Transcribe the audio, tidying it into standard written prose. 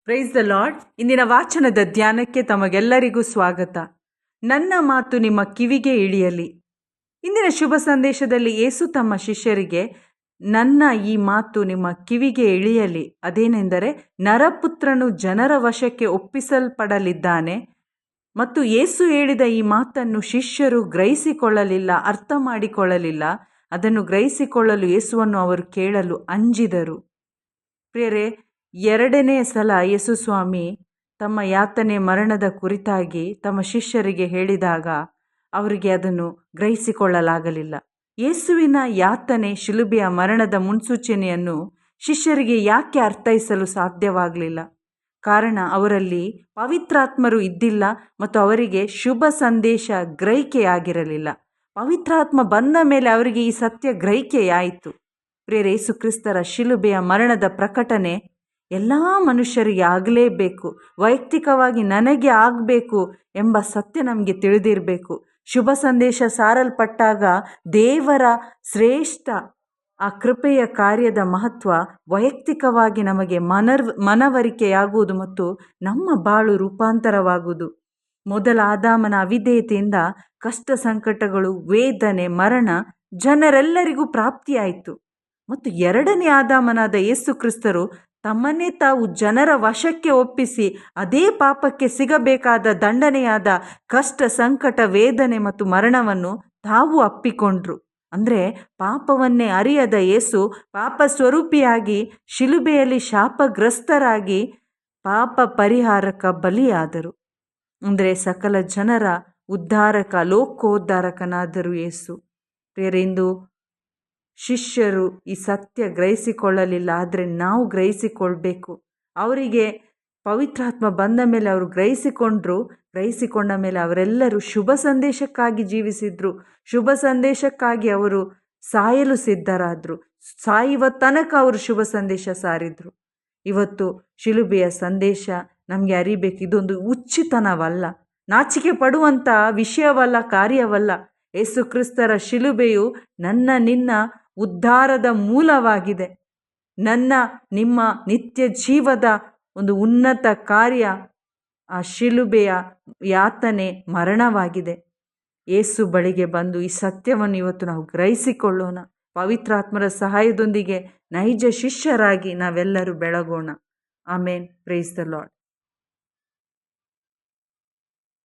Price the lord. ಇಂದಿನ ವಾಚನದ ಧ್ಯಾನಕ್ಕೆ ತಮಗೆಲ್ಲರಿಗೂ ಸ್ವಾಗತ. ನನ್ನ ಮಾತು ನಿಮ್ಮ ಕಿವಿಗೆ ಇಳಿಯಲಿ. ಇಂದಿನ ಶುಭ ಸಂದೇಶದಲ್ಲಿ ಯೇಸು ತಮ್ಮ ಶಿಷ್ಯರಿಗೆ ನನ್ನ ಈ ಮಾತು ನಿಮ್ಮ ಕಿವಿಗೆ ಇಳಿಯಲಿ, ಅದೇನೆಂದರೆ ನರಪುತ್ರನು ಜನರ ವಶಕ್ಕೆ ಒಪ್ಪಿಸಲ್ಪಡಲಿದ್ದಾನೆ. ಮತ್ತು ಯೇಸು ಹೇಳಿದ ಈ ಮಾತನ್ನು ಶಿಷ್ಯರು ಗ್ರಹಿಸಿಕೊಳ್ಳಲಿಲ್ಲ, ಅರ್ಥ ಮಾಡಿಕೊಳ್ಳಲಿಲ್ಲ. ಅದನ್ನು ಗ್ರಹಿಸಿಕೊಳ್ಳಲು ಯೇಸುವನ್ನು ಅವರು ಕೇಳಲು ಅಂಜಿದರು. ಪ್ರಿಯರೇ, ಎರಡನೇ ಸಲ ಯೇಸು ಸ್ವಾಮಿ ತಮ್ಮ ಯಾತನೆ ಮರಣದ ಕುರಿತಾಗಿ ತಮ್ಮ ಶಿಷ್ಯರಿಗೆ ಹೇಳಿದಾಗ ಅವರಿಗೆ ಅದನ್ನು ಗ್ರಹಿಸಿಕೊಳ್ಳಲಾಗಲಿಲ್ಲ. ಯೇಸುವಿನ ಯಾತನೆ, ಶಿಲುಬೆಯ ಮರಣದ ಮುನ್ಸೂಚನೆಯನ್ನು ಶಿಷ್ಯರಿಗೆ ಯಾಕೆ ಅರ್ಥೈಸಲು ಸಾಧ್ಯವಾಗಲಿಲ್ಲ? ಕಾರಣ ಅವರಲ್ಲಿ ಪವಿತ್ರಾತ್ಮರು ಇದ್ದಿಲ್ಲ ಮತ್ತು ಅವರಿಗೆ ಶುಭ ಸಂದೇಶ ಗ್ರಹಿಕೆಯಾಗಿರಲಿಲ್ಲ. ಪವಿತ್ರಾತ್ಮ ಬಂದ ಮೇಲೆ ಅವರಿಗೆ ಈ ಸತ್ಯ ಗ್ರಹಿಕೆಯಾಯಿತು. ಪ್ರಿಯರೇ, ಯೇಸು ಕ್ರಿಸ್ತರ ಶಿಲುಬೆಯ ಮರಣದ ಪ್ರಕಟಣೆ ಎಲ್ಲ ಮನುಷ್ಯರಿಗೆ ಆಗಲೇಬೇಕು, ವೈಯಕ್ತಿಕವಾಗಿ ನನಗೆ ಆಗಬೇಕು ಎಂಬ ಸತ್ಯ ನಮಗೆ ತಿಳಿದಿರಬೇಕು. ಶುಭ ಸಂದೇಶ ಸಾರಲ್ಪಟ್ಟಾಗ ದೇವರ ಶ್ರೇಷ್ಠ ಆ ಕೃಪೆಯ ಕಾರ್ಯದ ಮಹತ್ವ ವೈಯಕ್ತಿಕವಾಗಿ ನಮಗೆ ಮನವರಿಕೆಯಾಗುವುದು ಮತ್ತು ನಮ್ಮ ಬಾಳು ರೂಪಾಂತರವಾಗುವುದು. ಮೊದಲ ಆದಾಮನ ಅವಿಧೇಯತೆಯಿಂದ ಕಷ್ಟ, ಸಂಕಟಗಳು, ವೇದನೆ, ಮರಣ ಜನರೆಲ್ಲರಿಗೂ ಪ್ರಾಪ್ತಿಯಾಯಿತು. ಮತ್ತು ಎರಡನೇ ಆದಾಮನಾದ ಯೇಸು ಕ್ರಿಸ್ತರು ತಮ್ಮನ್ನೇ ತಾವು ಜನರ ವಶಕ್ಕೆ ಒಪ್ಪಿಸಿ ಅದೇ ಪಾಪಕ್ಕೆ ಸಿಗಬೇಕಾದ ದಂಡನೆಯಾದ ಕಷ್ಟ, ಸಂಕಟ, ವೇದನೆ ಮತ್ತು ಮರಣವನ್ನು ತಾವು ಅಪ್ಪಿಕೊಂಡ್ರು. ಅಂದರೆ ಪಾಪವನ್ನೇ ಅರಿಯದ ಯೇಸು ಪಾಪ ಸ್ವರೂಪಿಯಾಗಿ ಶಿಲುಬೆಯಲ್ಲಿ ಶಾಪಗ್ರಸ್ತರಾಗಿ ಪಾಪ ಪರಿಹಾರಕ ಬಲಿಯಾದರು. ಅಂದರೆ ಸಕಲ ಜನರ ಉದ್ಧಾರಕ, ಲೋಕೋದ್ಧಾರಕನಾದರು ಯೇಸು. ಪ್ರಿಯರಿಂದು ಶಿಷ್ಯರು ಈ ಸತ್ಯ ಗ್ರಹಿಸಿಕೊಳ್ಳಲಿಲ್ಲ, ಆದರೆ ನಾವು ಗ್ರಹಿಸಿಕೊಳ್ಬೇಕು. ಅವರಿಗೆ ಪವಿತ್ರಾತ್ಮ ಬಂದ ಮೇಲೆ ಅವರು ಗ್ರಹಿಸಿಕೊಂಡ ಮೇಲೆ ಅವರೆಲ್ಲರೂ ಶುಭ ಸಂದೇಶಕ್ಕಾಗಿ ಜೀವಿಸಿದ್ರು. ಶುಭ ಸಂದೇಶಕ್ಕಾಗಿ ಅವರು ಸಾಯಲು ಸಿದ್ಧರಾದರು. ಸಾಯುವ ತನಕ ಅವರು ಶುಭ ಸಂದೇಶ ಸಾರಿದ್ರು. ಇವತ್ತು ಶಿಲುಬೆಯ ಸಂದೇಶ ನಮಗೆ ಅರಿಬೇಕು. ಇದೊಂದು ಹುಚ್ಚುತನವಲ್ಲ, ನಾಚಿಕೆ ಪಡುವಂಥ ವಿಷಯವಲ್ಲ, ಕಾರ್ಯವಲ್ಲ. ಯೇಸು ಕ್ರಿಸ್ತರ ಶಿಲುಬೆಯು ನಿನ್ನ ಉದ್ಧಾರದ ಮೂಲವಾಗಿದೆ. ನಿಮ್ಮ ನಿತ್ಯ ಜೀವದ ಒಂದು ಉನ್ನತ ಕಾರ್ಯ ಆ ಶಿಲುಬೆಯ ಯಾತನೆ, ಮರಣವಾಗಿದೆ. ಯೇಸು ಬಳಿಗೆ ಬಂದು ಈ ಸತ್ಯವನ್ನು ಇವತ್ತು ನಾವು ಗ್ರಹಿಸಿಕೊಳ್ಳೋಣ. ಪವಿತ್ರಾತ್ಮರ ಸಹಾಯದೊಂದಿಗೆ ನೈಜ ಶಿಷ್ಯರಾಗಿ ನಾವೆಲ್ಲರೂ ಬೆಳಗೋಣ. ಆಮೇನ್. Praise the lord.